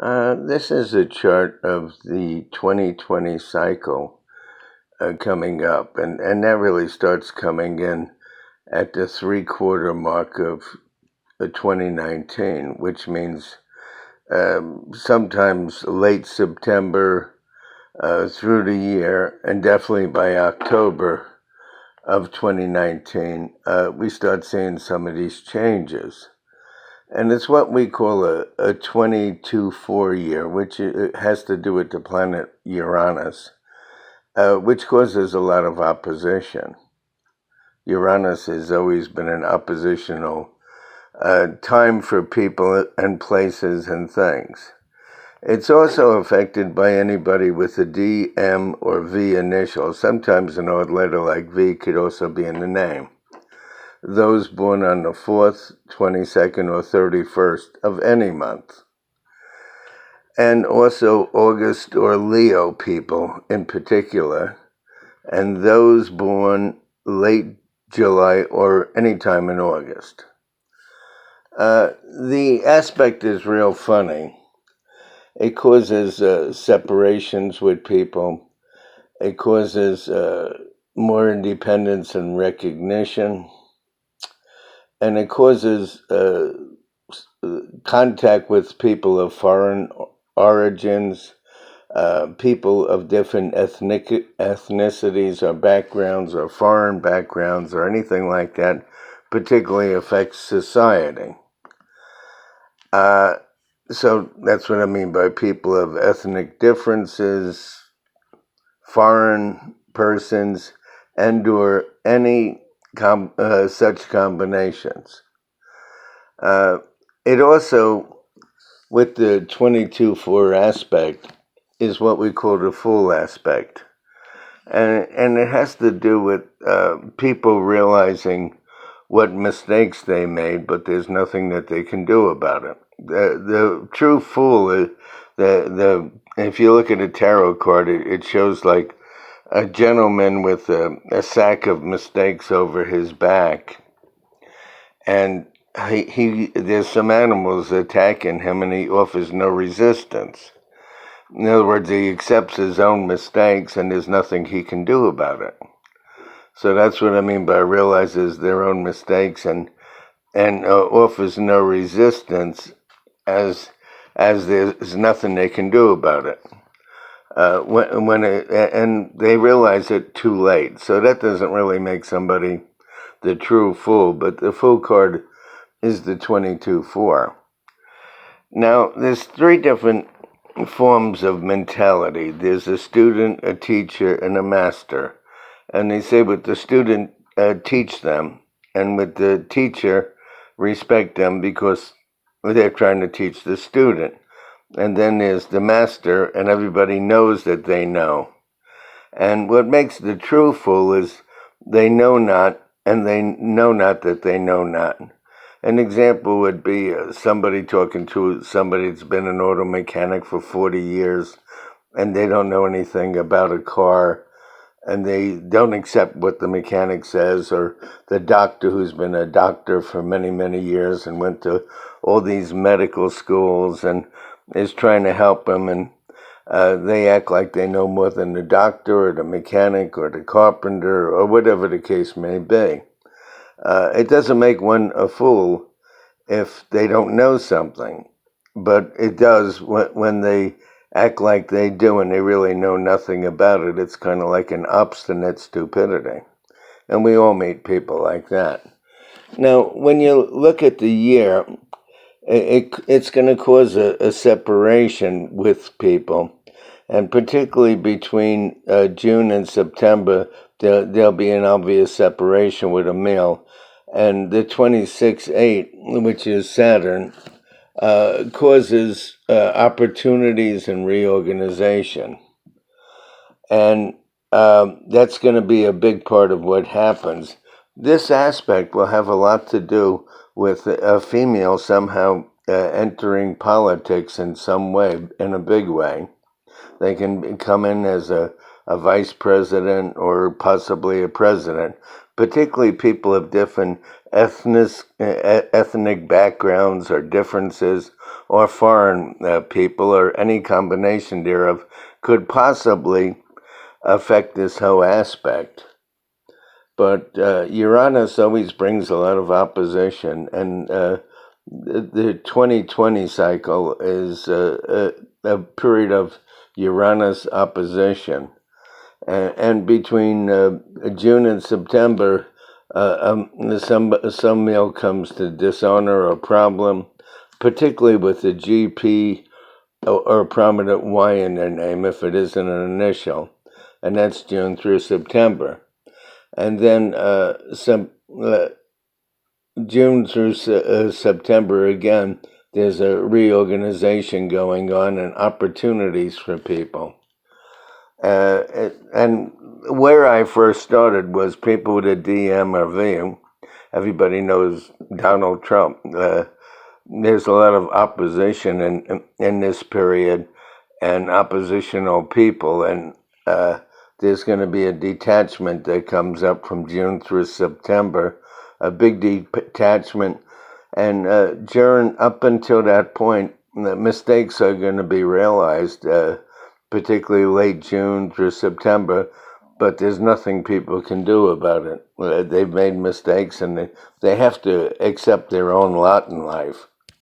This is a chart of the 2020 cycle coming up, and that really starts coming in at the 3/4 mark of 2019, which means sometimes late September through the year, and definitely by October of 2019, we start seeing some of these changes. And it's what we call a 22-4 year, which has to do with the planet Uranus, which causes a lot of opposition. Uranus has always been an oppositional time for people and places and things. It's also affected by anybody with a D, M, or V initial. Sometimes an odd letter like V could also be in the name. Those born on the 4th, 22nd, or 31st of any month. And also August or Leo people in particular, and those born late July or anytime in August. The aspect is real funny. It causes separations with people. It causes more independence and recognition. And it causes contact with people of foreign origins, people of different ethnicities or backgrounds or foreign backgrounds or anything like that, particularly affects society. So that's what I mean by people of ethnic differences, foreign persons, and or any such combinations. It also, with the 22-4 aspect, is what we call the Fool aspect. And it has to do with people realizing what mistakes they made, but there's nothing that they can do about it. The true Fool is, if you look at a tarot card, it shows like a gentleman with a sack of mistakes over his back, and there's some animals attacking him, and he offers no resistance. In other words, he accepts his own mistakes, and there's nothing he can do about it. So that's what I mean by realizes their own mistakes and offers no resistance, as there's nothing they can do about it. And they realize it too late. So that doesn't really make somebody the true fool, but the Fool card is the 22-4. Now, there's 3 different forms of mentality. There's a student, a teacher, and a master. And they say with the student, teach them, and with the teacher, respect them because they're trying to teach the student. And then there's the master, and everybody knows that they know. And what makes the true fool is they know not, and they know not that they know not. An example would be somebody talking to somebody that's been an auto mechanic for 40 years, and they don't know anything about a car, and they don't accept what the mechanic says, or the doctor who's been a doctor for many, many years and went to all these medical schools and is trying to help them, and they act like they know more than the doctor or the mechanic or the carpenter or whatever the case may be. It doesn't make one a fool if they don't know something, but it does when they act like they do and they really know nothing about it. It's kind of like an obstinate stupidity. And we all meet people like that. Now, when you look at the year, it's going to cause a separation with people. And particularly between June and September, there'll be an obvious separation with a male. And the 26-8, which is Saturn, causes opportunities and reorganization. And that's going to be a big part of what happens. This aspect will have a lot to do with a female somehow entering politics in some way, in a big way. They can come in as a vice president or possibly a president, particularly people of different ethnic backgrounds or differences, or foreign people, or any combination thereof, could possibly affect this whole aspect. But Uranus always brings a lot of opposition, and the 2020 cycle is a period of Uranus opposition. And between June and September, some male comes to dishonor or problem, particularly with the GP or a prominent Y in their name if it isn't an initial, and that's June through September. And then June through September again, there's a reorganization going on and opportunities for people. And where I first started was people with a DM or V. Everybody knows Donald Trump. There's a lot of opposition in this period and oppositional people, and there's going to be a detachment that comes up from June through September, a big detachment. And up until that point, the mistakes are going to be realized, particularly late June through September, but there's nothing people can do about it. They've made mistakes, and they have to accept their own lot in life.